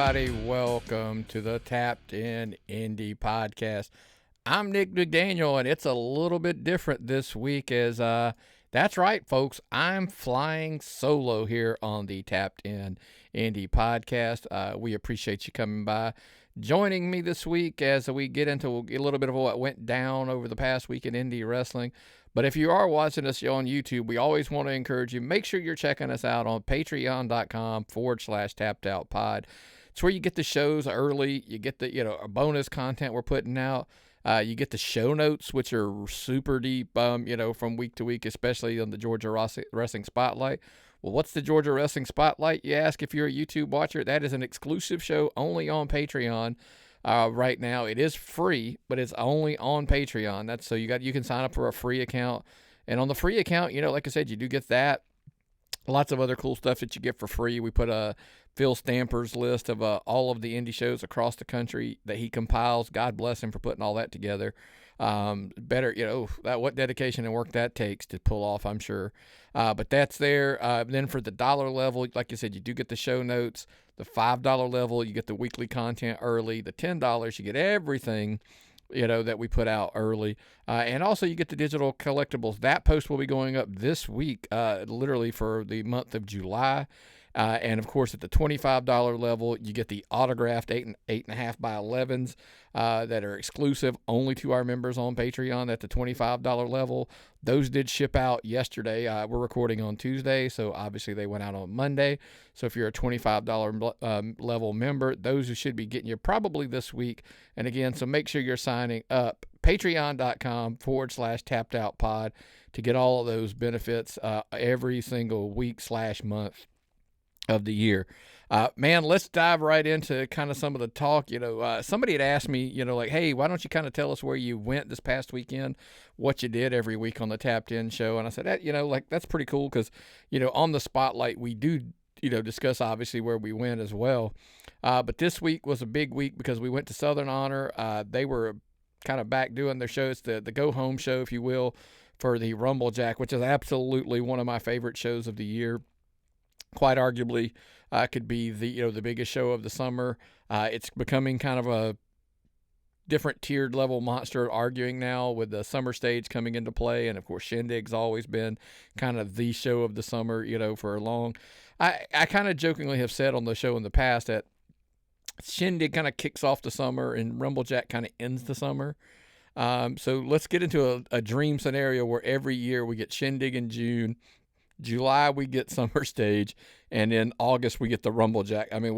everybody. Welcome to the Tapped In Indy podcast. I'm Nick McDaniel, and it's a little bit different this week as, that's right, folks, I'm flying solo here on the Tapped In Indy podcast. We appreciate you coming by, joining me this week as we get into a little bit of what went down over the past week in Indy wrestling. But if you are watching us on YouTube, we always want to encourage you, make sure you're checking us out on patreon.com/tappedoutpod. It's where you get the shows early. You get the, bonus content we're putting out. You get the show notes, which are super deep, from week to week, especially on the Georgia Wrestling Spotlight. Well, what's the Georgia Wrestling Spotlight? You ask if you're a YouTube watcher. That is an exclusive show only on Patreon. Right now it is free, but it's only on Patreon. That's so you can sign up for a free account, and on the free account, like I said, you do get that. Lots of other cool stuff that you get for free. We put a Phil Stamper's list of all of the indie shows across the country that he compiles. God bless him for putting all that together. What dedication and work that takes to pull off, I'm sure. But that's there. Then for the $1 level, like I said, you do get the show notes. The $5 level, you get the weekly content early. The $10, you get everything, that we put out early. And also you get the digital collectibles. That post will be going up this week, literally for the month of July. And of course, at the $25 level, you get the autographed 8.5 by 11s that are exclusive only to our members on Patreon at the $25 level. Those did ship out yesterday. We're recording on Tuesday, so obviously they went out on Monday. So if you're a $25 level member, those should be getting you probably this week. And again, so make sure you're signing up. Patreon.com/tappedoutpod to get all of those benefits every single week/month of the year. Man, let's dive right into kind of some of the talk. Somebody had asked me, hey, why don't you kind of tell us where you went this past weekend, what you did every week on the Tapped In show. And I said, that's pretty cool because, on the Spotlight, we do, discuss obviously where we went as well. But this week was a big week because we went to Southern Honor. They were kind of back doing their shows, the go home show, if you will, for the Rumble Jack, which is absolutely one of my favorite shows of the year. Quite arguably, could be the biggest show of the summer. It's becoming kind of a different tiered level monster arguing now with the SummerStage coming into play, and of course Shindig's always been kind of the show of the summer, for a long. I kind of jokingly have said on the show in the past that Shindig kind of kicks off the summer and Rumblejack kind of ends the summer. So let's get into a dream scenario where every year we get Shindig in June. July we get SummerStage, and in August we get the Rumble Jack. I mean,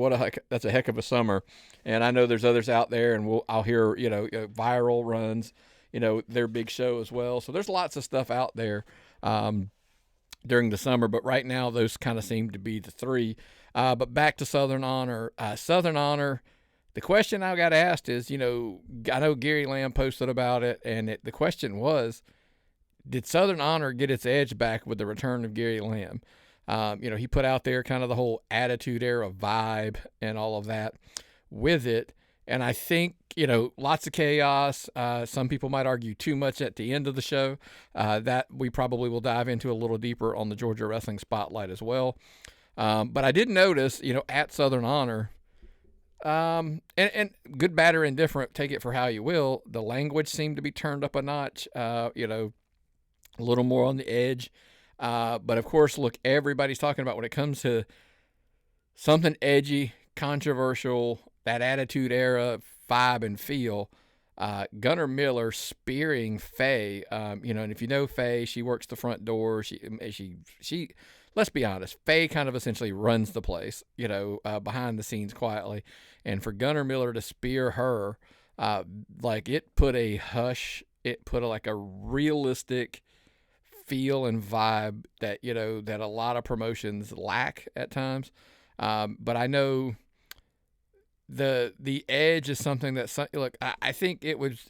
that's a heck of a summer. And I know there's others out there, and I'll hear Viral runs, their big show as well. So there's lots of stuff out there during the summer, but right now those kind of seem to be the three. But back to Southern Honor. Southern Honor. The question I got asked is, I know Gary Lamb posted about it, and the question was, did Southern Honor get its edge back with the return of Gary Lamb? He put out there kind of the whole Attitude Era vibe and all of that with it. And I think, lots of chaos. Some people might argue too much at the end of the show. That we probably will dive into a little deeper on the Georgia Wrestling Spotlight as well. But I did notice, at Southern Honor, and good, bad, or indifferent, take it for how you will, the language seemed to be turned up a notch, a little more on the edge. But of course, look, everybody's talking about when it comes to something edgy, controversial, that Attitude Era vibe and feel, Gunnar Miller spearing Faye, and if you know Faye, she works the front door. She let's be honest, Faye kind of essentially runs the place, behind the scenes quietly. And for Gunnar Miller to spear her, it put a hush, it put a realistic feel and vibe that that a lot of promotions lack at times. But I know the edge is something that I think it was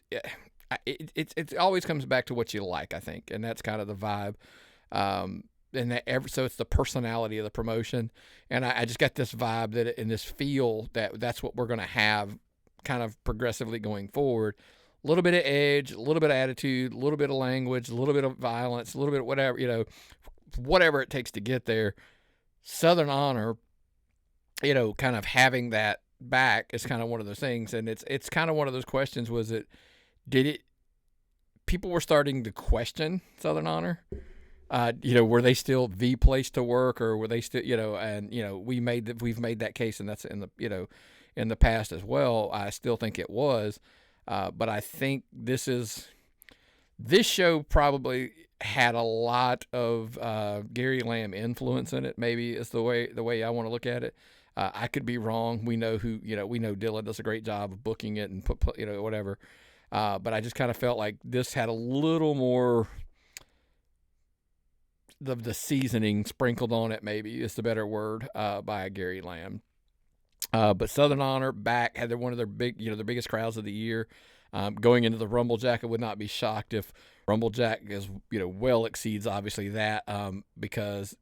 it always comes back to what you like, I think, and that's kind of the vibe. So it's the personality of the promotion, and I just got this vibe that and this feel that's what we're going to have kind of progressively going forward. A little bit of edge, a little bit of attitude, a little bit of language, a little bit of violence, a little bit of whatever, whatever it takes to get there. Southern Honor, kind of having that back is kind of one of those things, and it's kind of one of those questions. People were starting to question Southern Honor. Were they still the place to work, or were they still, and we've made that case, and that's in the past as well. I still think it was, but I think this show probably had a lot of Gary Lamb influence in it. Maybe is the way I want to look at it. I could be wrong. We know Dylan does a great job of booking it and put whatever. But I just kind of felt like this had a little more the seasoning sprinkled on it, maybe is the better word, by Gary Lamb. But Southern Honor back had one of their their biggest crowds of the year. Going into the Rumble Jack, I would not be shocked if Rumble Jack is, well exceeds obviously that, because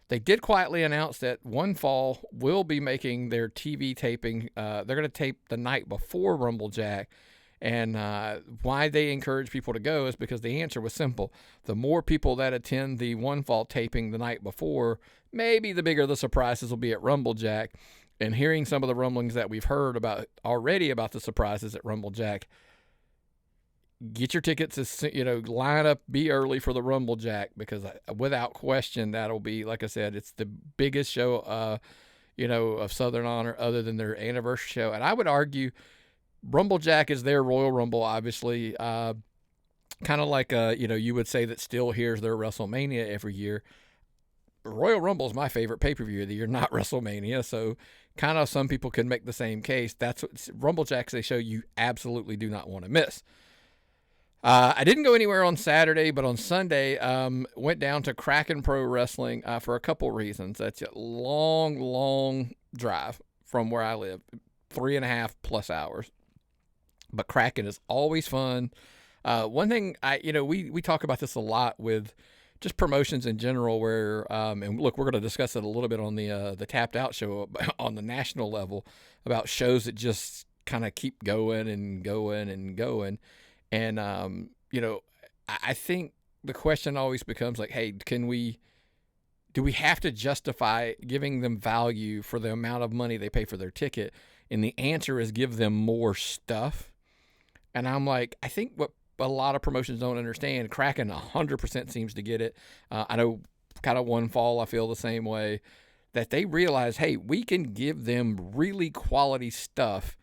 they did quietly announce that One Fall will be making their TV taping. They're going to tape the night before Rumble Jack. And why they encourage people to go is because the answer was simple. The more people that attend the One Fall taping the night before, maybe the bigger the surprises will be at Rumble Jack. And hearing some of the rumblings that we've heard about the surprises at Rumble Jack, get your tickets, line up, be early for the Rumble Jack, because without question, that'll be, like I said, it's the biggest show, of Southern Honor other than their anniversary show. And I would argue Rumble Jack is their Royal Rumble, obviously, kind of like, you would say that Still here's their WrestleMania every year. Royal Rumble is my favorite pay-per-view of the year, not WrestleMania. So kind of some people can make the same case. That's what Rumble Jack's a show you absolutely do not want to miss. I didn't go anywhere on Saturday, but on Sunday, went down to Kraken Pro Wrestling for a couple reasons. That's a long drive from where I live, 3.5+ hours. But Kraken is always fun. One thing we talk about this a lot with just promotions in general, where and look, we're going to discuss it a little bit on the Tapped Out show on the national level about shows that just kind of keep going and going and going. And I think the question always becomes like, hey, do we have to justify giving them value for the amount of money they pay for their ticket? And the answer is give them more stuff. And I'm like, I think what a lot of promotions don't understand, Kraken 100% seems to get it. I know kind of One Fall, I feel the same way, that they realize, hey, we can give them really quality stuff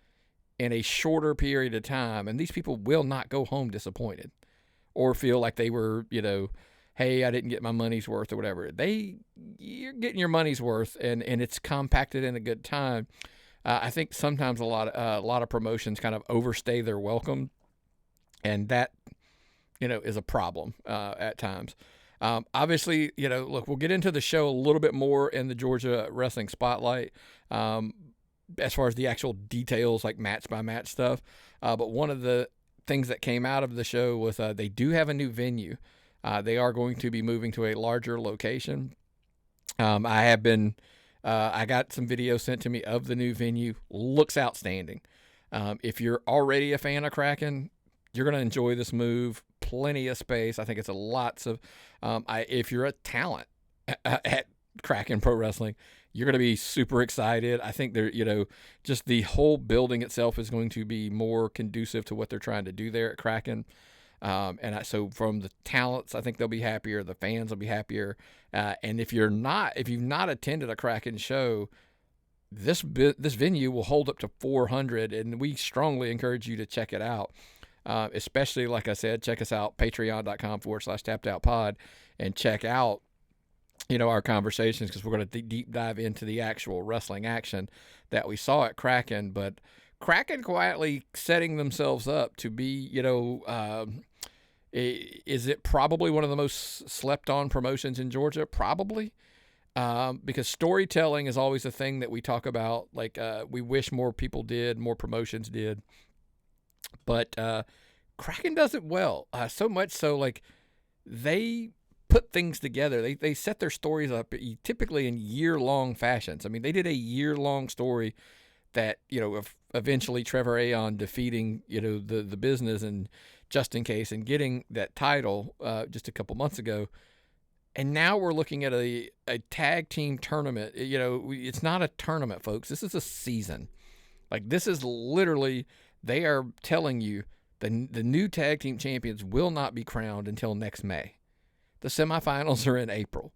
in a shorter period of time, and these people will not go home disappointed or feel like they were, hey, I didn't get my money's worth or whatever. You're getting your money's worth, and it's compacted in a good time. I think sometimes a lot of promotions kind of overstay their welcome, and that, is a problem at times. Obviously, look, we'll get into the show a little bit more in the Georgia Wrestling Spotlight as far as the actual details, like match by match stuff. But one of the things that came out of the show was they do have a new venue. They are going to be moving to a larger location. I got some video sent to me of the new venue. Looks outstanding. If you're already a fan of Kraken, you're going to enjoy this move. Plenty of space. I think it's lots of, if you're a talent at Kraken Pro Wrestling, you're going to be super excited. I think they're, just the whole building itself is going to be more conducive to what they're trying to do there at Kraken. So from the talents, I think they'll be happier. The fans will be happier. And if you've not attended a Kraken show, this venue will hold up to 400, and we strongly encourage you to check it out. Especially, like I said, check us out, patreon.com/tappedoutpod, and check out, our conversations, because we're going to deep dive into the actual wrestling action that we saw at Kraken. But Kraken quietly setting themselves up to be, is it probably one of the most slept on promotions in Georgia? Probably. Because storytelling is always a thing that we talk about. Like, we wish more people did, more promotions did. But Kraken does it well. So much so, like, they put things together. They set their stories up typically in year-long fashions. I mean, they did a year-long story that, eventually Trevor Aon defeating, the business and Just In Case and getting that title just a couple months ago. And now we're looking at a tag team tournament. It's not a tournament, folks. This is a season. Like, this is literally, they are telling you the new tag team champions will not be crowned until next May. The semifinals are in April.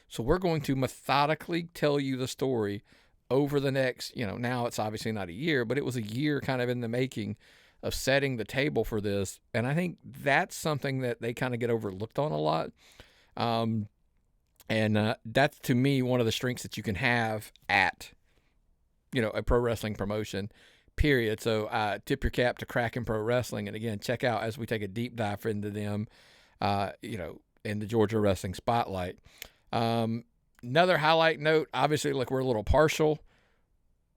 So we're going to methodically tell you the story over the next, now it's obviously not a year, but it was a year kind of in the making of setting the table for this. And I think that's something that they kind of get overlooked on a lot. And that's, to me, one of the strengths that you can have at, a pro wrestling promotion, period. So tip your cap to Kraken Pro Wrestling. And again, check out as we take a deep dive into them, in the Georgia Wrestling Spotlight. Another highlight note, obviously, we're a little partial.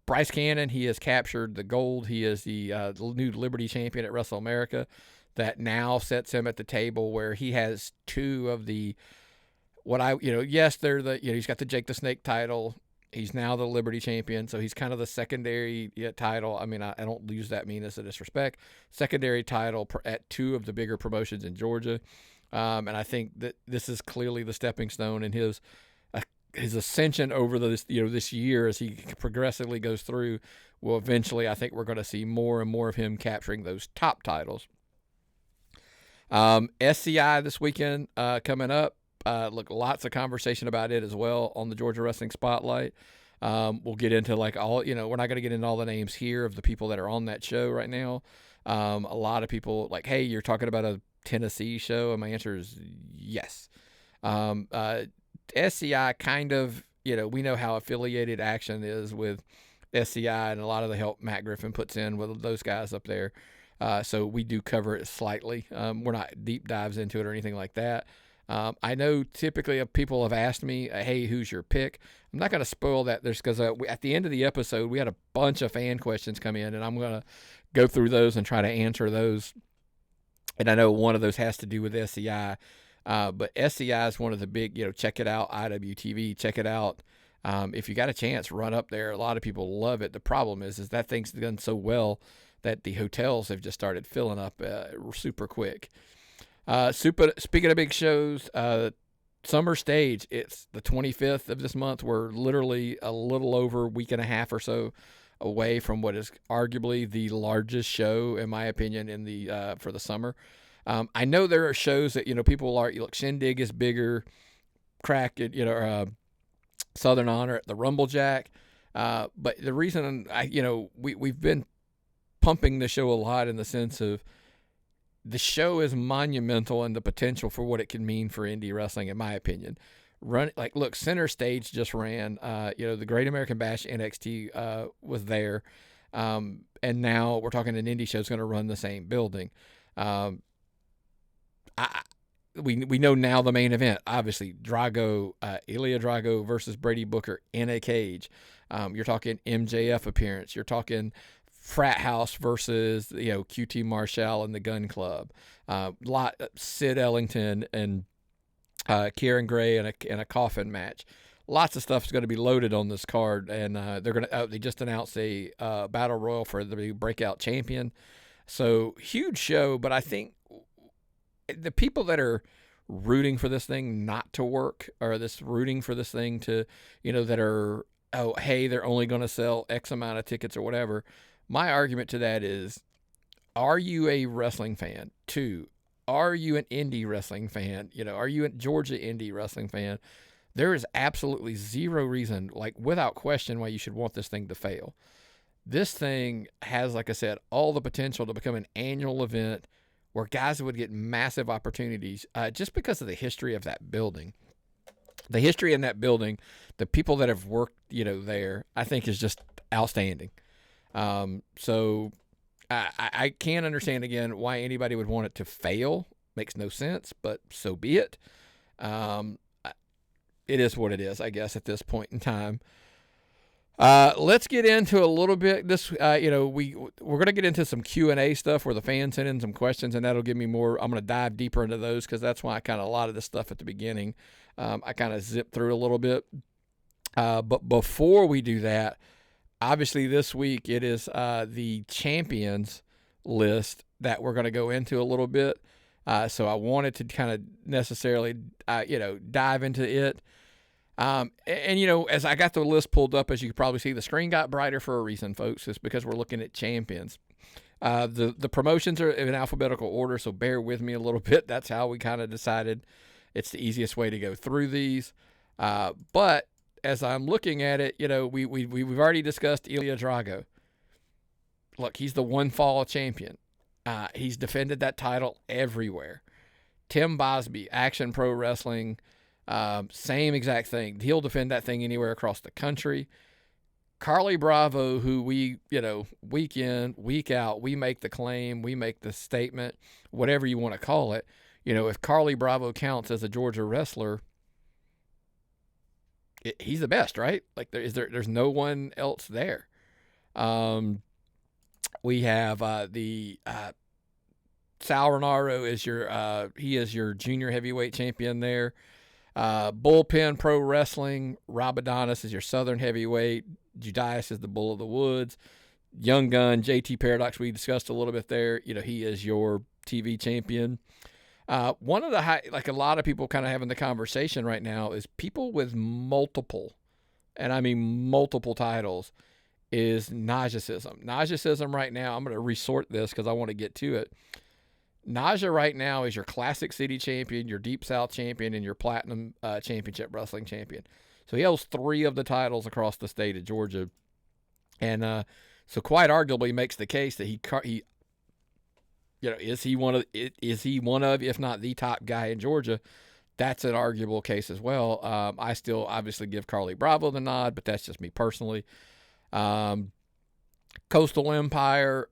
Bryce Cannon, he has captured the gold. He is the new Liberty champion at WrestleMerica. That now sets him at the table where he has two of the, yes, they're the, he's got the Jake the Snake title. He's now the Liberty champion, so he's kind of the secondary title. I mean, I don't use that mean as a disrespect. Secondary title at two of the bigger promotions in Georgia. And I think that this is clearly the stepping stone in his ascension over this year as he progressively goes through. Will eventually, I think we're going to see more and more of him capturing those top titles. SCI this weekend coming up. Lots of conversation about it as well on the Georgia Wrestling Spotlight. We'll get into we're not going to get into all the names here of the people that are on that show right now. A lot of people hey, you're talking about a Tennessee show, and my answer is yes. SCI kind of, we know how affiliated Action is with SCI and a lot of the help Matt Griffin puts in with those guys up there. So we do cover it slightly. We're not deep dives into it or anything like that. I know typically people have asked me, hey, who's your pick? I'm not going to spoil that because at the end of the episode, we had a bunch of fan questions come in, and I'm going to go through those and try to answer those. And I know one of those has to do with SCI. But SCI is one of the big, check it out, IWTV, check it out. If you got a chance, run up there. A lot of people love it. The problem is that thing's done so well that the hotels have just started filling up super quick. Speaking of big shows, SummerStage, it's the 25th of this month. We're literally a little over a week and a half or so away from what is arguably the largest show, in my opinion, in the for the summer. I know there are shows that, people are, Shindig is bigger, Southern Honor at the Rumblejack. But the reason we've been pumping the show a lot in the sense of the show is monumental in the potential for what it can mean for indie wrestling, in my opinion. Center Stage just ran, the Great American Bash NXT was there. And now we're talking an indie show is going to run the same building. We know now the main event, obviously, Ilya Drago versus Brady Booker in a cage. You're talking MJF appearance. You're talking Frat House versus, QT Marshall and the Gun Club. Sid Ellington and Kieran Gray in a coffin match. Lots of stuff is going to be loaded on this card, and they just announced a battle royal for the breakout champion. So huge show, but I think the people that are rooting for this thing not to work, or rooting for this thing to, that are, they're only going to sell X amount of tickets or whatever. My argument to that is, are you a wrestling fan? 2, are you an indie wrestling fan? Are you a Georgia indie wrestling fan? There is absolutely zero reason, without question, why you should want this thing to fail. This thing has, like I said, all the potential to become an annual event where guys would get massive opportunities just because of the history of that building. The history in that building, the people that have worked, there, I think is just outstanding. So I can't understand, again, why anybody would want it to fail. Makes no sense, but so be it. It is what it is, I guess, at this point in time. Let's get into a little bit this, we're going to get into some Q&A stuff where the fans send in some questions, and that'll give me more. I'm going to dive deeper into those because that's why a lot of this stuff at the beginning, I kind of zipped through a little bit. But before we do that, obviously this week it is the champions list that we're going to go into a little bit. So I wanted to kind of necessarily, dive into it. And you know, as I got the list pulled up, as you can probably see, the screen got brighter for a reason, folks. It's because we're looking at champions. The promotions are in alphabetical order, so bear with me a little bit. That's how we kind of decided it's the easiest way to go through these. But as I'm looking at it, you know, we've already discussed Ilya Drago. Look, he's the one fall champion. He's defended that title everywhere. Tim Bosby, Action Pro Wrestling, same exact thing. He'll defend that thing anywhere across the country. Carly Bravo, who we, you know, week in, week out, we make the claim, we make the statement, whatever you want to call it. You know, if Carly Bravo counts as a Georgia wrestler, he's the best, right? Like there's no one else there. We have Sal Renaro is your junior heavyweight champion there. Bullpen Pro Wrestling, Rob Adonis is your southern heavyweight. Judias is the Bull of the Woods. Young Gun, JT Paradox, we discussed a little bit there. You know, he is your TV champion. One of the like a lot of people kind of having the conversation right now is people with multiple, and I mean multiple titles, is Najacism. Najacism right now, I'm going to resort this because I want to get to it. Naja right now is your Classic City champion, your Deep South champion, and your Platinum Championship Wrestling champion. So he holds 3 of the titles across the state of Georgia. And so quite arguably makes the case that he you know, is he one of, if not the top guy in Georgia? That's an arguable case as well. I still obviously give Carly Bravo the nod, but that's just me personally. Coastal Empire,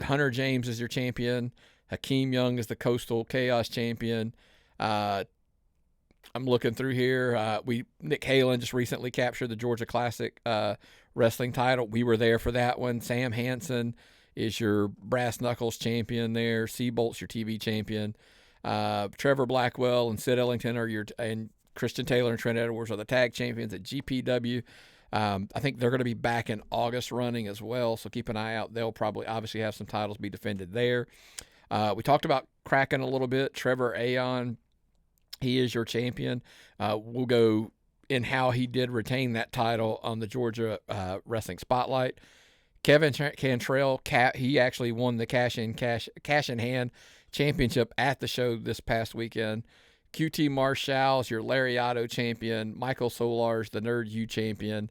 Hunter James is your champion. Hakeem Young is the Coastal Chaos champion. I'm looking through here. Nick Halen just recently captured the Georgia Classic wrestling title. We were there for that one. Sam Hansen is your Brass Knuckles champion there. Seabolt's your TV champion. Trevor Blackwell and Sid Ellington and Christian Taylor and Trent Edwards are the tag champions at GPW. I think they're going to be back in August running as well, so keep an eye out. They'll probably obviously have some titles be defended there. We talked about Kraken a little bit. Trevor Aon, he is your champion. We'll go in how he did retain that title on the Georgia Wrestling Spotlight. Kevin Cantrell, he actually won the cash in hand championship at the show this past weekend. QT Marshall's your Lariato champion. Michael Solar's the Nerd U champion.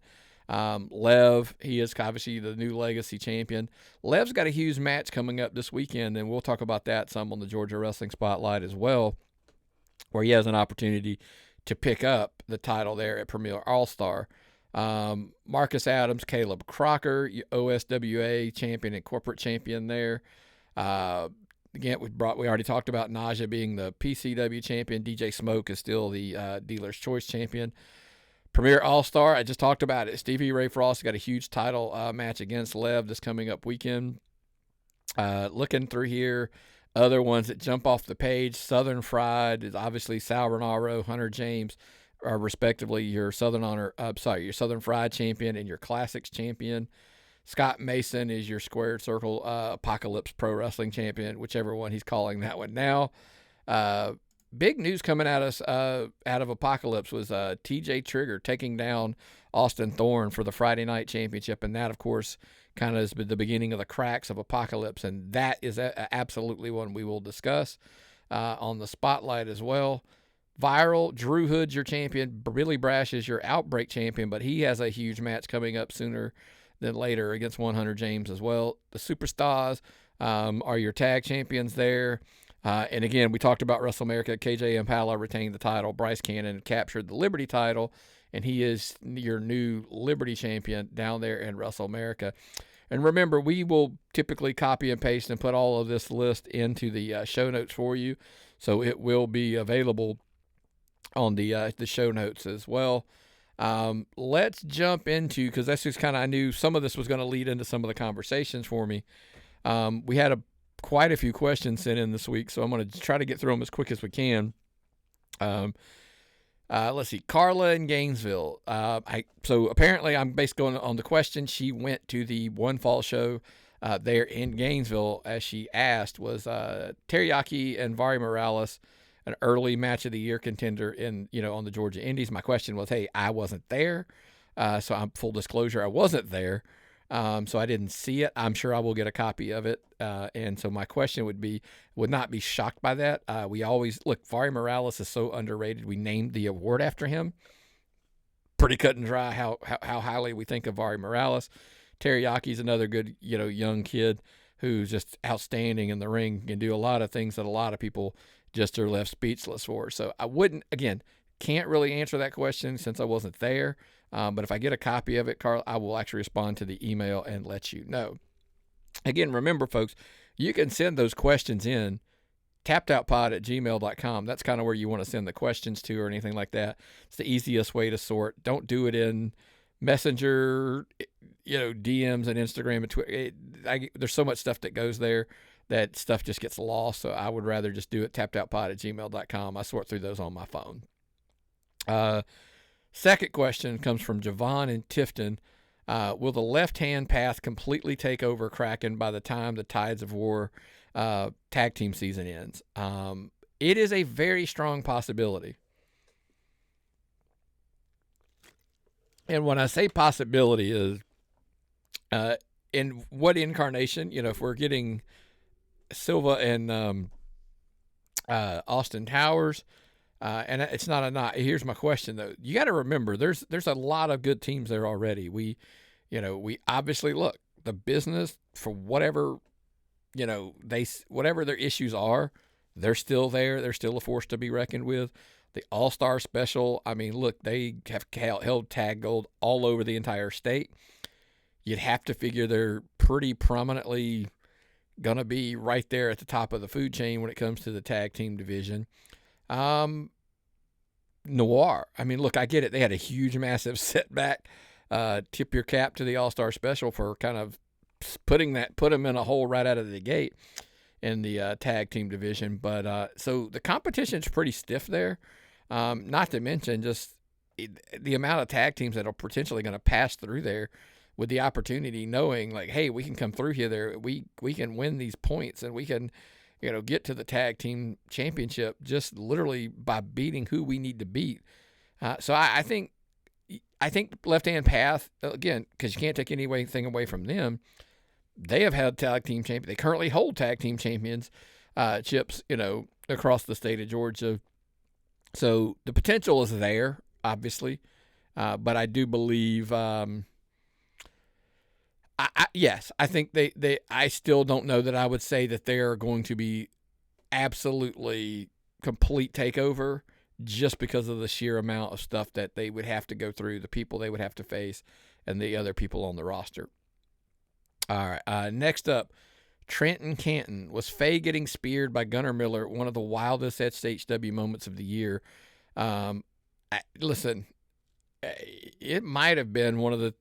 Lev, he is obviously the new Legacy champion. Lev's got a huge match coming up this weekend, and we'll talk about that some on the Georgia Wrestling Spotlight as well, where he has an opportunity to pick up the title there at Premier All-Star. Marcus Adams, Caleb Crocker, OSWA champion and corporate champion there. Again, we already talked about Naja being the PCW champion. DJ Smoke is still the Dealer's Choice champion. Premier All-Star, I just talked about it. Stevie Ray Frost got a huge title match against Lev this coming up weekend. Looking through here, other ones that jump off the page, Southern Fried is obviously Sal Renaro, Hunter James are respectively your Southern Fried champion and your Classics champion. Scott Mason is your Squared Circle Apocalypse Pro Wrestling champion, whichever one he's calling that one now. Big news coming at us out of Apocalypse was TJ Trigger taking down Austin Thorne for the Friday Night Championship, and that, of course, kind of is the beginning of the cracks of Apocalypse, and that is absolutely one we will discuss on the Spotlight as well. Viral, Drew Hood's your champion. Billy Brash is your Outbreak champion, but he has a huge match coming up sooner than later against 100 James as well. The Superstars are your tag champions there. And again, we talked about WrestleMerica. KJ Impala retained the title. Bryce Cannon captured the Liberty title, and he is your new Liberty champion down there in WrestleMerica. And remember, we will typically copy and paste and put all of this list into the show notes for you, so it will be available on the show notes as well. Let's jump into, because that's just kind of, I knew some of this was going to lead into some of the conversations for me. We had quite a few questions sent in this week, so I'm going to try to get through them as quick as we can. Let's see. Carla in Gainesville. So apparently I'm based on the question. She went to the One Fall show there in Gainesville, as she asked, was Terry Yaki and Vari Morales an early match of the year contender on the Georgia Indies. My question was, hey, I wasn't there. So I'm full disclosure, I wasn't there. So I didn't see it. I'm sure I will get a copy of it. And so my question would not be shocked by that. We always look, Vari Morales is so underrated. We named the award after him. Pretty cut and dry how highly we think of Vari Morales. Terry Yaki is another good, young kid who's just outstanding in the ring, can do a lot of things that a lot of people just are left speechless for. So I can't really answer that question since I wasn't there. But if I get a copy of it, Carl, I will actually respond to the email and let you know. Again, remember, folks, you can send those questions in, tappedoutpod@gmail.com. That's kind of where you want to send the questions to or anything like that. It's the easiest way to sort. Don't do it in Messenger, DMs and Instagram and Twitter. There's so much stuff that goes there that stuff just gets lost. So I would rather just do it tappedoutpod@gmail.com. I sort through those on my phone. Second question comes from Javon in Tifton. Will the left-hand path completely take over Kraken by the time the Tides of War tag team season ends? It is a very strong possibility. And when I say possibility is, in what incarnation, if we're getting Silva and Austin Towers, and it's not a not. Here's my question though. You got to remember, there's a lot of good teams there already. We obviously look the business for whatever, whatever their issues are, they're still there. They're still a force to be reckoned with. The All-Star Special, I mean, look, they have held tag gold all over the entire state. You'd have to figure they're pretty prominently going to be right there at the top of the food chain when it comes to the tag team division. Noir, I mean, look, I get it. They had a huge, massive setback. Tip your cap to the All-Star Special for kind of put them in a hole right out of the gate in the tag team division. But so the competition's pretty stiff there. Not to mention just the amount of tag teams that are potentially going to pass through there with the opportunity, knowing like, hey, we can come through here. There, we can win these points and we can, get to the tag team championship just literally by beating who we need to beat. So I think left-hand path, again, because you can't take anything away from them, they have had tag team champions. They currently hold tag team champions chips, across the state of Georgia. So the potential is there, obviously. But I do believe, yes, I think I still don't know that I would say that they are going to be absolutely complete takeover just because of the sheer amount of stuff that they would have to go through, the people they would have to face, and the other people on the roster. All right, next up, Trenton Canton. Was Faye getting speared by Gunnar Miller one of the wildest SHW moments of the year? Listen, it might have been one of the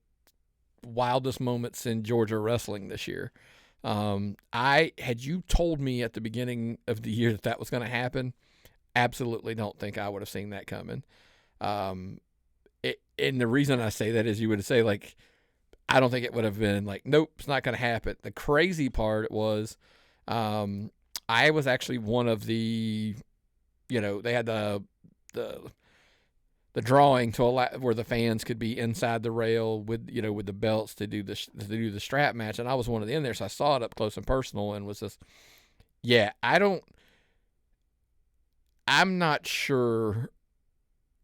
wildest moments in Georgia wrestling this year. Had you told me at the beginning of the year that was going to happen, absolutely don't think I would have seen that coming. And the reason I say that is you would say, like, I don't think it would have been like, nope, it's not going to happen. The crazy part was, I was actually one of the, they had the drawing to allow where the fans could be inside the rail with the belts to do the strap match, and I was one of the in there, so I saw it up close and personal, and was just, I'm not sure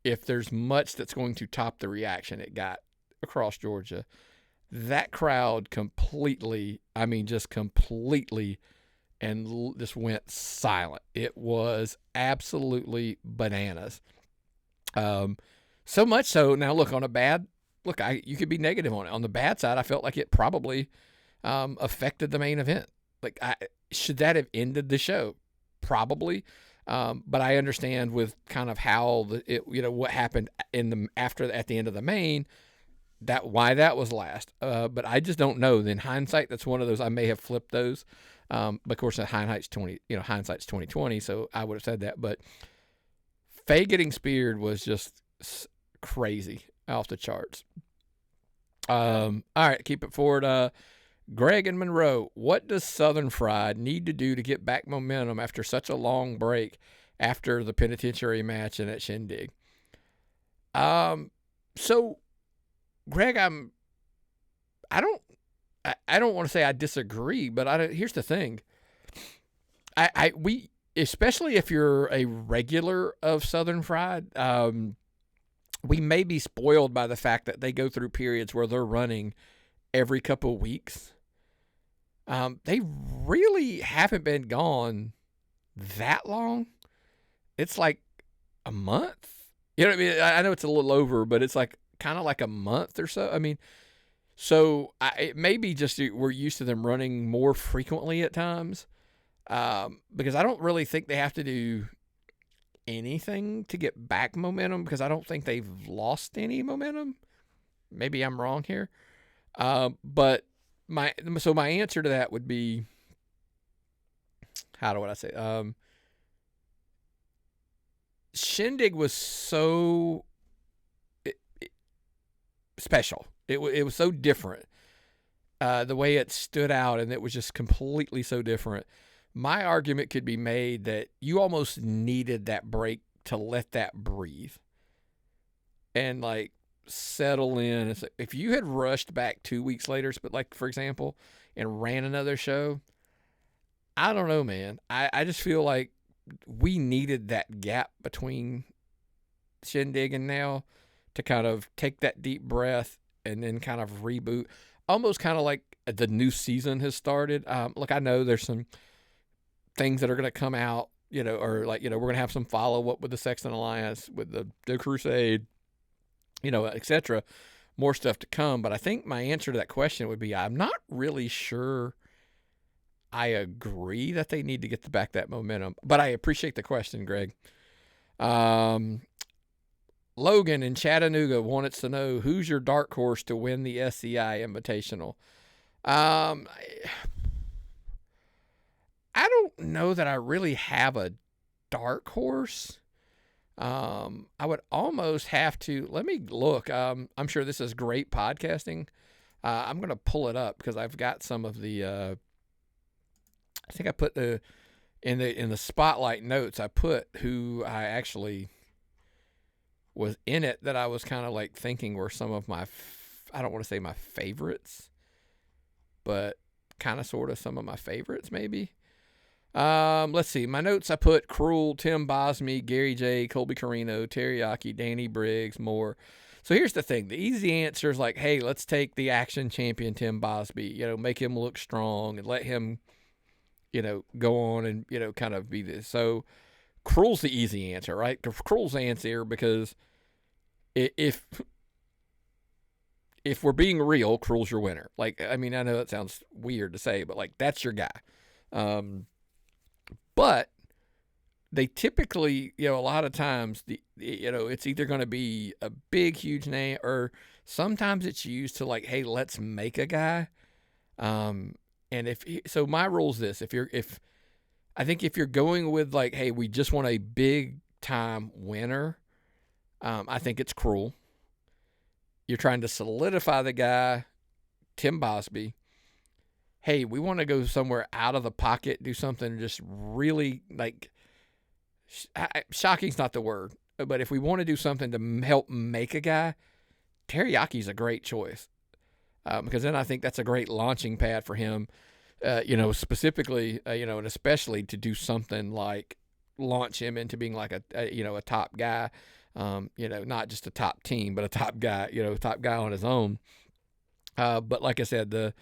if there's much that's going to top the reaction it got across Georgia. That crowd completely, and just went silent. It was absolutely bananas. So much so, now look, you could be negative on it. On the bad side, I felt like it probably affected the main event. Like, should that have ended the show? Probably. But I understand with kind of how what happened at the end of the main, why that was last. But I just don't know. In hindsight, that's one of those, I may have flipped those. Of course, hindsight's 2020, so I would have said that. But Faye getting speared was just crazy, off the charts. All right, keep it forward. Greg and Monroe, what does Southern Fried need to do to get back momentum after such a long break after the penitentiary match and at Shindig. So, Greg, I don't want to say I disagree, but here's the thing. We especially if you're a regular of Southern Fried, we may be spoiled by the fact that they go through periods where they're running every couple of weeks. They really haven't been gone that long. It's like a month. You know what I mean? I know it's a little over, but it's like kind of like a month or so. I mean, so it may be just we're used to them running more frequently at times, because I don't really think they have to do anything to get back momentum, because I don't think they've lost any momentum. Maybe I'm wrong here. But my answer to that would be, how do I say? Shindig was so special. It was so different. The way it stood out, and it was just completely so different. My argument could be made that you almost needed that break to let that breathe and like settle in. If you had rushed back 2 weeks later, but like for example, and ran another show, I don't know, man. I just feel like we needed that gap between Shindig and now to kind of take that deep breath and then kind of reboot, almost kind of like the new season has started. Look, I know there's some things that are going to come out, or like, we're going to have some follow up with the Sexton Alliance, with the Crusade, etc. More stuff to come. But I think my answer to that question would be, I'm not really sure I agree that they need to get back that momentum, but I appreciate the question, Greg. Logan in Chattanooga wanted to know, who's your dark horse to win the SCI Invitational? I don't know that I really have a dark horse. I would almost have to, let me look. I'm sure this is great podcasting. I'm going to pull it up because I've got some of the, I think I put in the spotlight notes, I put who I actually was in it that I was kind of like thinking were some of my, I don't want to say my favorites, but kind of sort of some of my favorites maybe. Let's see. My notes, I put Cruel, Tim Bosme, Gary J, Colby Carino, Terry Yaki, Danny Briggs, more. So here's the thing. The easy answer is like, hey, let's take the action champion Tim Bosme, make him look strong and let him, go on and, kind of be this. So Cruel's the easy answer, right? Cruel's the answer because if we're being real, Cruel's your winner. Like, I mean, I know that sounds weird to say, but like, that's your guy. But they typically, a lot of times, it's either going to be a big, huge name, or sometimes it's used to like, hey, let's make a guy. And so my rule is this: I think if you're going with like, hey, we just want a big time winner, I think it's Cruel. You're trying to solidify the guy, Tim Bosme. Hey, we want to go somewhere out of the pocket, do something just really like, shocking's not the word, but if we want to do something to help make a guy, Terry Yaki's a great choice, because then I think that's a great launching pad for him, specifically, and especially to do something like launch him into being like a top guy, not just a top team, but a top guy, top guy on his own. But like I said, the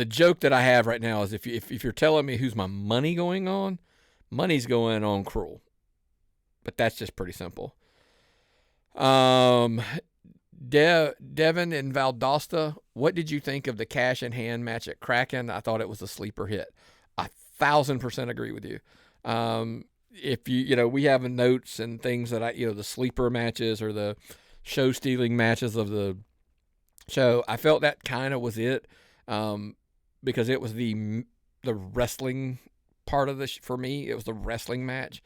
joke that I have right now is if you're telling me who's my money going on, money's going on Cruel. But that's just pretty simple. Devin in Valdosta, what did you think of the cash in hand match at Kraken? I thought it was a sleeper hit. 1,000% agree with you. If we have notes and things that the sleeper matches or the show stealing matches of the show, I felt that kind of was it. Because it was the wrestling part of this for me. It was the wrestling match.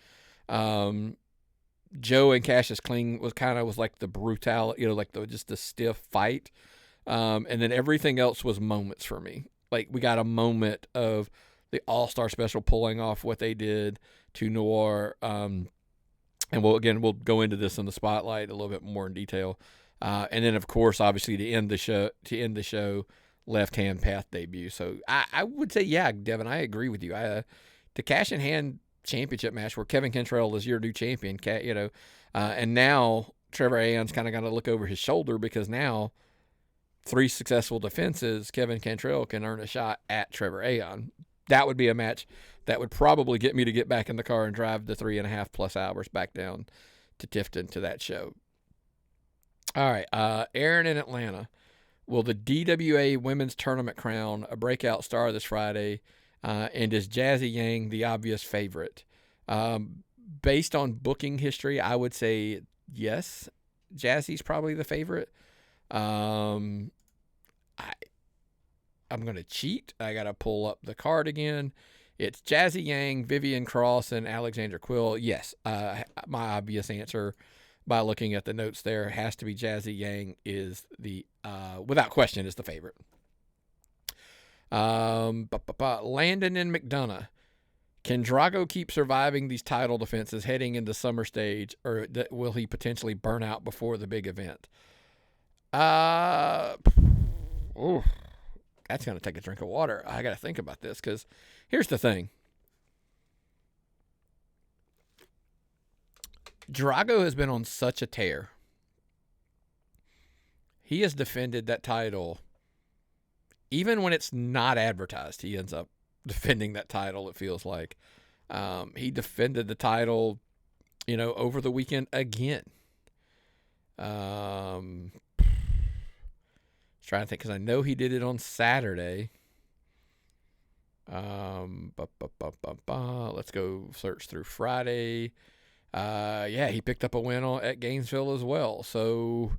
Joe and Cassius Cling was like the brutality, like just the stiff fight. And then everything else was moments for me. Like we got a moment of the All-Star Special pulling off what they did to Noir. And we'll go into this in the spotlight a little bit more in detail. And then, of course, obviously to end the show, Left Hand Path debut. So I would say, yeah, Devin, I agree with you. The Cash in Hand championship match where Kevin Cantrell is your new champion, and now Trevor Aeon's kind of got to look over his shoulder because now 3 successful defenses, Kevin Cantrell can earn a shot at Trevor Aeon. That would be a match that would probably get me to get back in the car and drive the 3.5+ hours back down to Tifton to that show. All right, Aaron in Atlanta. Will the DWA Women's Tournament crown a breakout star this Friday? And is Jazzy Yang the obvious favorite? Based on booking history, I would say yes. Jazzy's probably the favorite. I'm going to cheat. I got to pull up the card again. It's Jazzy Yang, Vivian Cross, and Alexander Quill. Yes, my obvious answer by looking at the notes there has to be Jazzy Yang is without question, is the favorite. Landon and McDonough. Can Drago keep surviving these title defenses heading into SummerStage, or will he potentially burn out before the big event? That's going to take a drink of water. I got to think about this because here's the thing. Drago has been on such a tear. He has defended that title. Even when it's not advertised, he ends up defending that title, it feels like. He defended the title, over the weekend again. Trying to think, because I know he did it on Saturday. Let's go search through Friday. He picked up a win at Gainesville as well. So,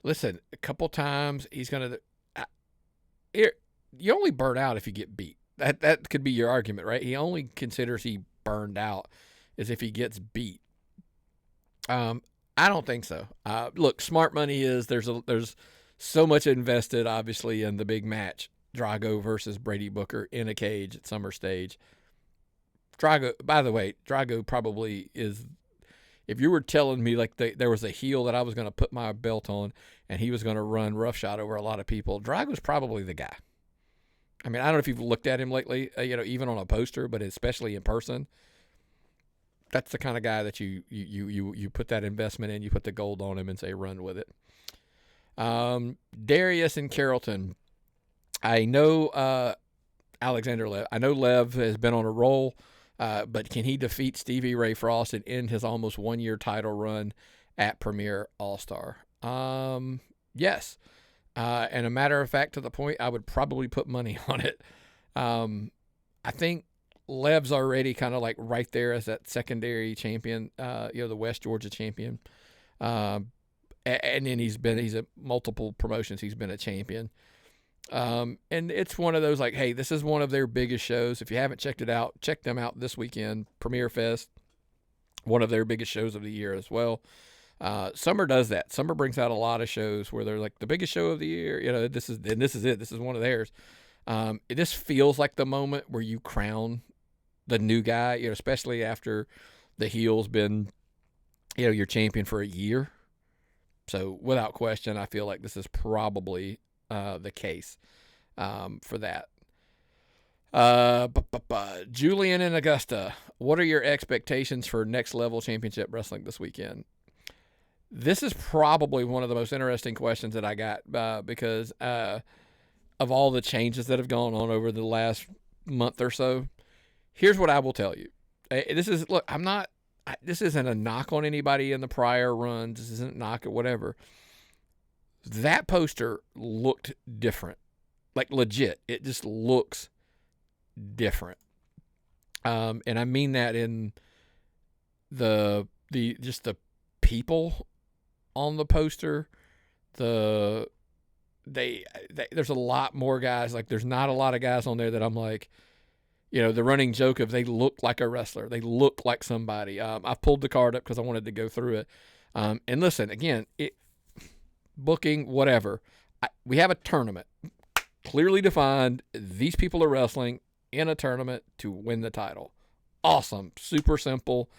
listen, a couple times he's going to... You only burn out if you get beat. That could be your argument, right? He only considers he burned out as if he gets beat. I don't think so. Look, smart money is there's so much invested, obviously, in the big match, Drago versus Brady Booker in a cage at SummerStage. Drago, by the way, Drago probably is. If you were telling me like there was a heel that I was going to put my belt on and he was going to run roughshod over a lot of people, Drago's probably the guy. I mean, I don't know if you've looked at him lately, even on a poster, but especially in person. That's the kind of guy that you put that investment in, you put the gold on him and say, run with it. Darius and Carrollton. I know Alexander Lev. I know Lev has been on a roll. But can he defeat Stevie Ray Frost and end his almost 1-year title run at Premier All-Star? Yes. And a matter of fact, to the point, I would probably put money on it. I think Lev's already kind of like right there as that secondary champion, the West Georgia champion. And then he's at multiple promotions. He's been a champion. And it's one of those like, hey, this is one of their biggest shows. If you haven't checked it out, check them out this weekend. Premier Fest, one of their biggest shows of the year as well. Summer does that. Summer brings out a lot of shows where they're like the biggest show of the year. This is it. This is one of theirs. This feels like the moment where you crown the new guy, especially after the heel's been, your champion for a year. So without question, I feel like this is probably the case for that. Julian and Augusta, what are your expectations for Next Level Championship Wrestling this weekend? This is probably one of the most interesting questions that I got because of all the changes that have gone on over the last month or so. Here's what I will tell you. This isn't a knock on anybody in the prior runs. This isn't a knock at whatever. That poster looked different. Like legit. It just looks different. And I mean that in the people on the poster. There's a lot more guys. Like there's not a lot of guys on there that I'm like, the running joke of they look like a wrestler. They look like somebody. I've pulled the card up because I wanted to go through it. And listen, again, booking, whatever. We have a tournament. Clearly defined. These people are wrestling. in a tournament to win the title. Awesome. Super simple.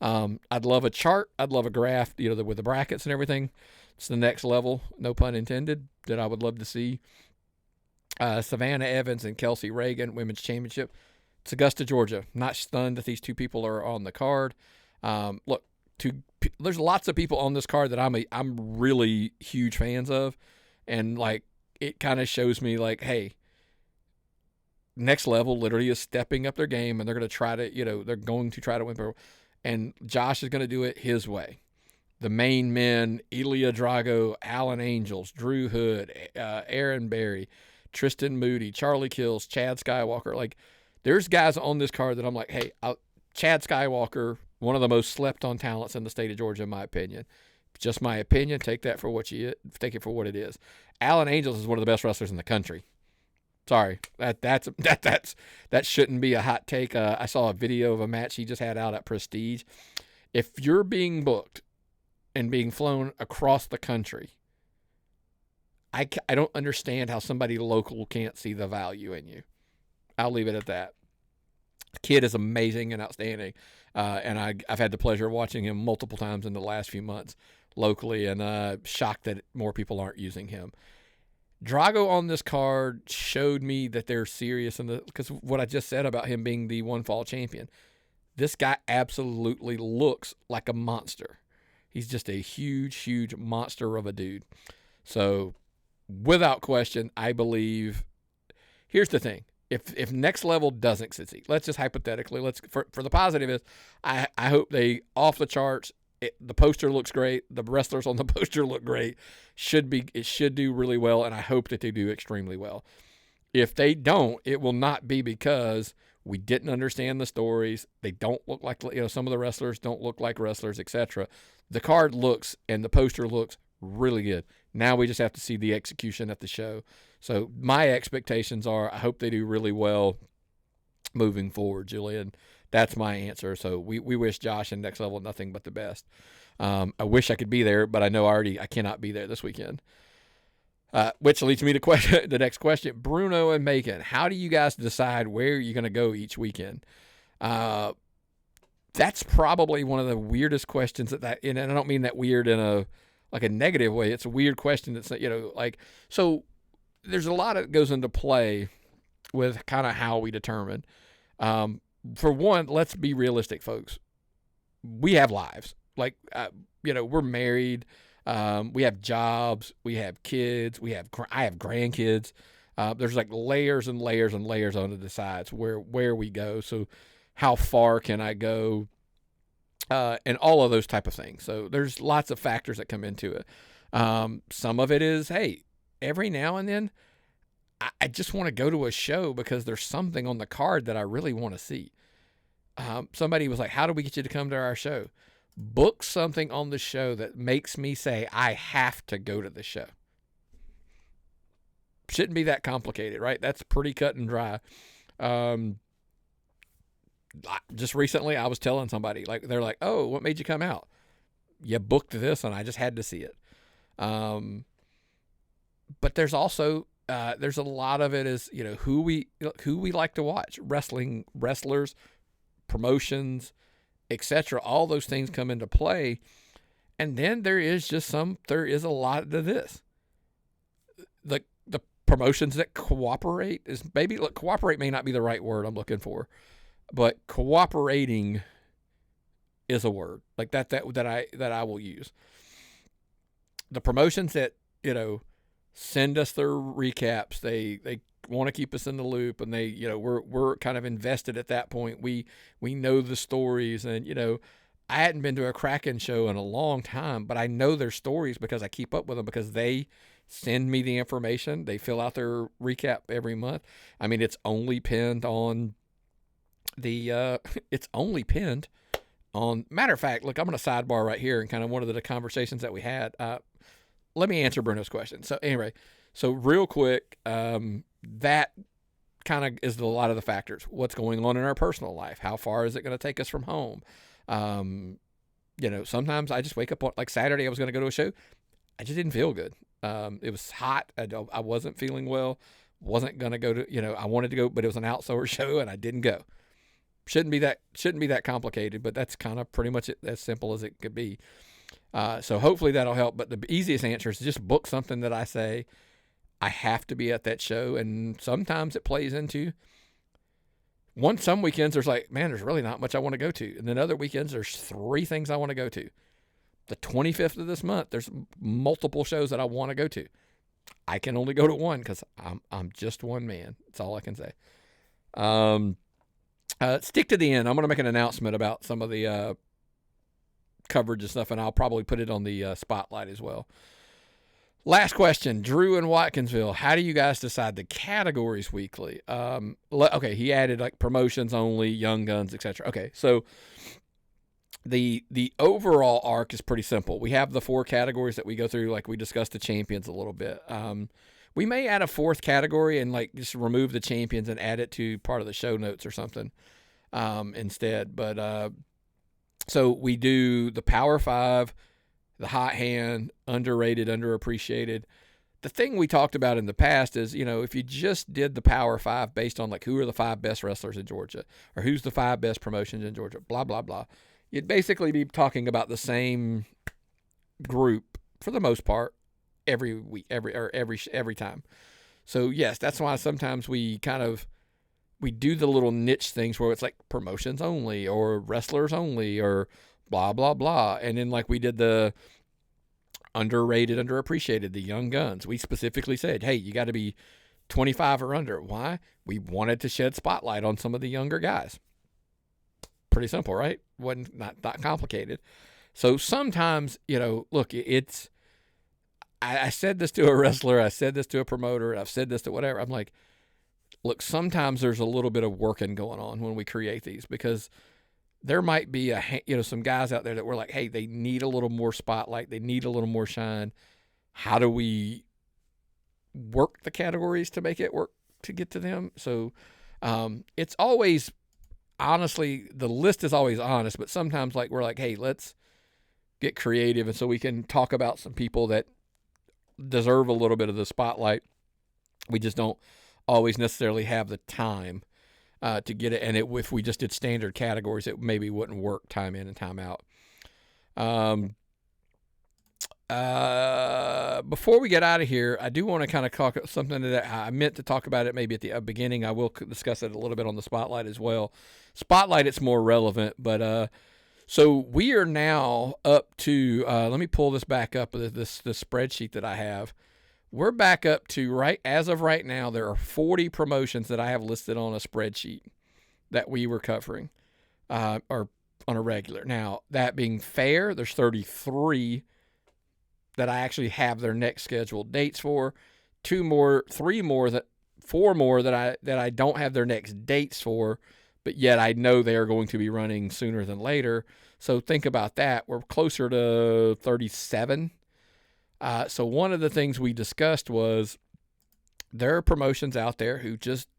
I'd love a chart. I'd love a graph, with the brackets and everything. It's the next level, no pun intended, that I would love to see. Savannah Evans and Kelsey Reagan, Women's Championship. It's Augusta, Georgia. Not stunned that these two people are on the card. Look, there's lots of people on this card that I'm really huge fans of, and like it kind of shows me like, hey, next level literally is stepping up their game, and they're going to try to, they're going to try to win. And Josh is going to do it his way. The main men, Ilya Drago, Alan Angels, Drew Hood, Aaron Berry, Tristan Moody, Charlie Kills, Chad Skywalker. Like, there's guys on this card that I'm like, hey, Chad Skywalker, one of the most slept on talents in the state of Georgia, in my opinion. Just my opinion. Take it for what it is. Alan Angels is one of the best wrestlers in the country. Sorry, that shouldn't be a hot take. I saw a video of a match he just had out at Prestige. If you're being booked and being flown across the country, I don't understand how somebody local can't see the value in you. I'll leave it at that. The kid is amazing and outstanding, and I've had the pleasure of watching him multiple times in the last few months locally, and shocked that more people aren't using him. Drago on this card showed me that they're serious, because what I just said about him being the one fall champion. This guy absolutely looks like a monster. He's just a huge, huge monster of a dude. So, without question, I believe. Here's the thing: if next level doesn't succeed, let's just hypothetically, for the positive is, I hope they off the charts. The poster looks great. The wrestlers on the poster look great. It should do really well, and I hope that they do extremely well. If they don't, it will not be because we didn't understand the stories. They don't look like, some of the wrestlers don't look like wrestlers, etc. The card looks and the poster looks really good. Now we just have to see the execution at the show. So my expectations are, I hope they do really well moving forward, Julian. That's my answer. So we wish Josh and Next Level nothing but the best. I wish I could be there, but I know I cannot be there this weekend. Which leads me to the next question. Bruno and Macon, how do you guys decide where you're going to go each weekend? That's probably one of the weirdest questions and I don't mean that weird in a negative way. It's a weird question. That's, so there's a lot that goes into play with kind of how we determine. For one, let's be realistic, folks. We have lives. We're married. We have jobs. We have kids. I have grandkids. There's layers and layers and layers on the sides where we go. So how far can I go? And all of those type of things. So there's lots of factors that come into it. Some of it is, hey, every now and then, I just want to go to a show because there's something on the card that I really want to see. Somebody was like, how do we get you to come to our show? Book something on the show that makes me say, I have to go to the show. Shouldn't be that complicated, right? That's pretty cut and dry. Just recently, I was telling somebody, they're like, oh, what made you come out? You booked this, and I just had to see it. But there's also, there's a lot of it is, who we like to watch. Wrestlers, promotions, etc. All those things come into play. And then there is a lot to this. The promotions that cooperate cooperate may not be the right word I'm looking for, but cooperating is a word that I will use. The promotions that, send us their recaps, they want to keep us in the loop, and we're kind of invested at that point. We know the stories, and I hadn't been to a Kraken show in a long time, but I know their stories because I keep up with them because they send me the information. They fill out their recap every month. I mean, it's only pinned on matter of fact, look, I'm going to sidebar right here and kind of one of the conversations that we had. Let me answer Bruno's question. So anyway, real quick, that kind of is a lot of the factors. What's going on in our personal life? How far is it going to take us from home? Sometimes I just wake up on, Saturday, I was going to go to a show. I just didn't feel good. It was hot. I wasn't feeling well. wasn't going to go to, I wanted to go, but it was an outdoor show and I didn't go. Shouldn't be that complicated, but that's kind of pretty much as simple as it could be. So hopefully that'll help. But the easiest answer is just book something that I say I have to be at that show. And sometimes it plays into some weekends there's like, man, there's really not much I want to go to. And then other weekends there's 3 things I want to go to. The 25th of this month, there's multiple shows that I want to go to. I can only go to one because I'm just one man. That's all I can say. Stick to the end. I'm going to make an announcement about some of the coverage and stuff, and I'll probably put it on the spotlight as well. Last question, Drew in Watkinsville. How do you guys decide the categories weekly? Okay, he added like promotions only, young guns, etc. Okay, so the overall arc is pretty simple. We have the 4 categories that we go through, like we discussed the champions a little bit. We may add a 4th category and like just remove the champions and add it to part of the show notes or something instead. But so we do the Power 5, the hot hand, underrated, underappreciated. The thing we talked about in the past is, if you just did the Power 5 based on like who are the 5 best wrestlers in Georgia or who's the 5 best promotions in Georgia, blah, blah, blah, you'd basically be talking about the same group for the most part every week, every time. So yes, that's why sometimes we do the little niche things where it's like promotions only or wrestlers only or blah, blah, blah. And then like we did the underrated, underappreciated, the young guns. We specifically said, hey, you got to be 25 or under. Why? We wanted to shed spotlight on some of the younger guys. Pretty simple, right? Wasn't not complicated. So sometimes, look, it's, I said this to a wrestler, I said this to a promoter, I've said this to whatever. I'm like, look, sometimes there's a little bit of working going on when we create these because there might be some guys out there that we're like, hey, they need a little more spotlight. They need a little more shine. How do we work the categories to make it work to get to them? So it's always, honestly, the list is always honest, but sometimes like we're like, hey, let's get creative. And so we can talk about some people that deserve a little bit of the spotlight. We just don't always necessarily have the time to get it. And if we just did standard categories, it maybe wouldn't work time in and time out. Before we get out of here, I do want to kind of talk something that I meant to talk about it maybe at the beginning. I will discuss it a little bit on the Spotlight as well. Spotlight, it's more relevant, but so we are now up to, let me pull this back up, this spreadsheet that I have. We're back up to, as of right now, there are 40 promotions that I have listed on a spreadsheet that we were covering, or on a regular. Now, that being fair, there's 33 that I actually have their next scheduled dates for, 4 more that I don't have their next dates for, but yet I know they are going to be running sooner than later. So think about that. We're closer to 37. So one of the things we discussed was there are promotions out there who just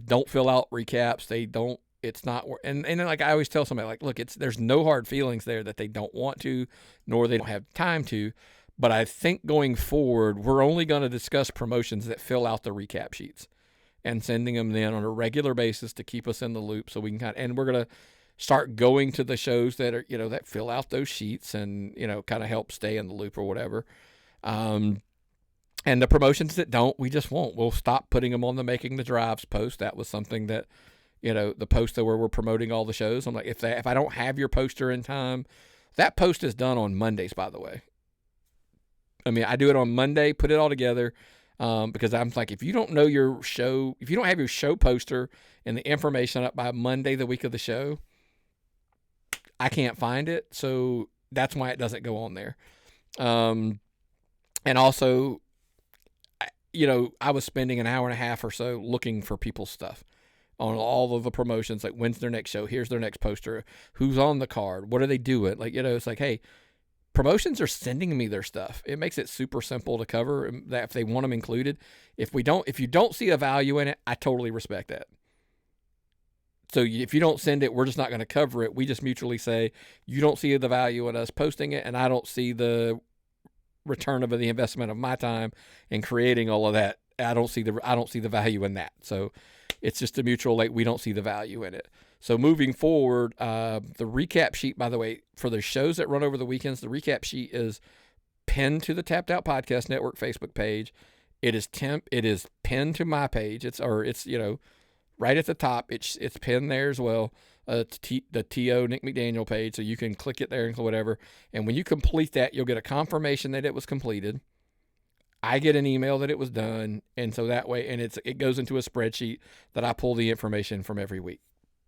don't fill out recaps. They don't, it's not, and then like I always tell somebody, like, look, there's no hard feelings there that they don't want to, nor they don't have time to. But I think going forward, we're only going to discuss promotions that fill out the recap sheets and sending them then on a regular basis to keep us in the loop so we can and we're going to start going to the shows that are, that fill out those sheets and, kind of help stay in the loop or whatever. And the promotions that don't, we just won't. We'll stop putting them on the Making the Drives post. That was something that, the post where we're promoting all the shows. I'm like, if I don't have your poster in time, that post is done on Mondays, by the way. I mean, I do it on Monday, put it all together, because I'm like, if you don't know your show, if you don't have your show poster and the information up by Monday, the week of the show, I can't find it. So that's why it doesn't go on there. And also, I was spending an hour and a half or so looking for people's stuff on all of the promotions. Like, when's their next show? Here's their next poster. Who's on the card? What are they doing? Like, it's like, hey, promotions are sending me their stuff. It makes it super simple to cover that if they want them included. If you don't see a value in it, I totally respect that. So if you don't send it, we're just not going to cover it. We just mutually say, you don't see the value in us posting it, and I don't see the return of the investment of my time in creating all of that I don't see the value in that. So it's just a mutual, like, we don't see the value in it. So moving forward, the recap sheet, by the way, for the shows that run over the weekends, the recap sheet is pinned to the Tapped Out Podcast Network Facebook page. It is pinned to my page. It's right at the top. It's pinned there as well. The TO Nick McDaniel page, so you can click it there and whatever. And when you complete that, you'll get a confirmation that it was completed. I get an email that it was done, and so that way, and it goes into a spreadsheet that I pull the information from every week.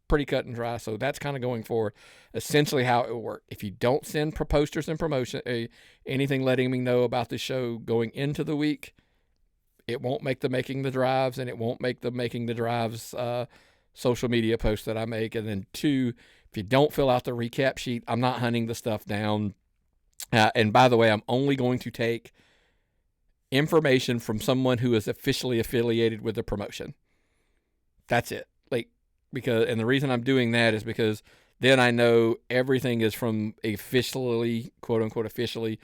Pretty cut and dry. So that's kind of going forward, essentially how it will work. If you don't send posters and promotion, anything letting me know about the show going into the week, it won't make the Making the Drives, and it won't make the Making the Drives social media posts that I make. And then 2, if you don't fill out the recap sheet, I'm not hunting the stuff down. And by the way, I'm only going to take information from someone who is officially affiliated with the promotion. That's it. And the reason I'm doing that is because then I know everything is from officially, quote unquote, officially,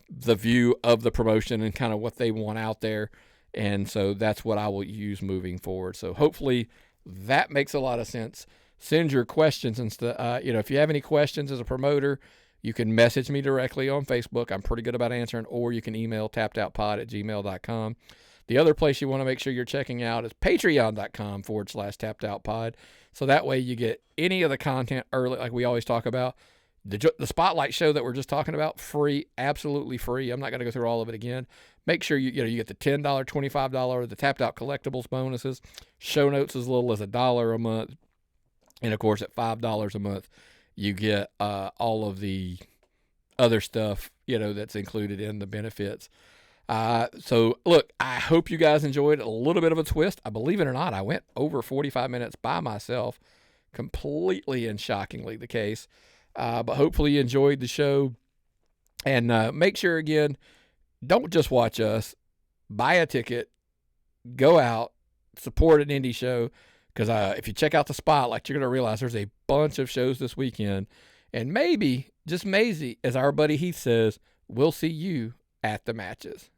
the view of the promotion and kind of what they want out there. And so that's what I will use moving forward. So hopefully that makes a lot of sense. Send your questions and stuff. If you have any questions as a promoter, you can message me directly on Facebook. I'm pretty good about answering, or you can email tappedoutpod@gmail.com. The other place you want to make sure you're checking out is patreon.com/tappedoutpod. So that way you get any of the content early, like we always talk about. The Spotlight show that we're just talking about, free, absolutely free. I'm not going to go through all of it again. Make sure you get the $10, $25, the Tapped Out collectibles bonuses. Show notes as little as $1 a month. And, of course, at $5 a month, you get all of the other stuff, that's included in the benefits. So look, I hope you guys enjoyed a little bit of a twist. I believe it or not, I went over 45 minutes by myself, completely and shockingly the case. But hopefully you enjoyed the show, and make sure, again, don't just watch us, buy a ticket, go out, support an indie show. Because if you check out the Spotlight, you're going to realize there's a bunch of shows this weekend. And maybe, just maybe, as our buddy Heath says, we'll see you at the matches.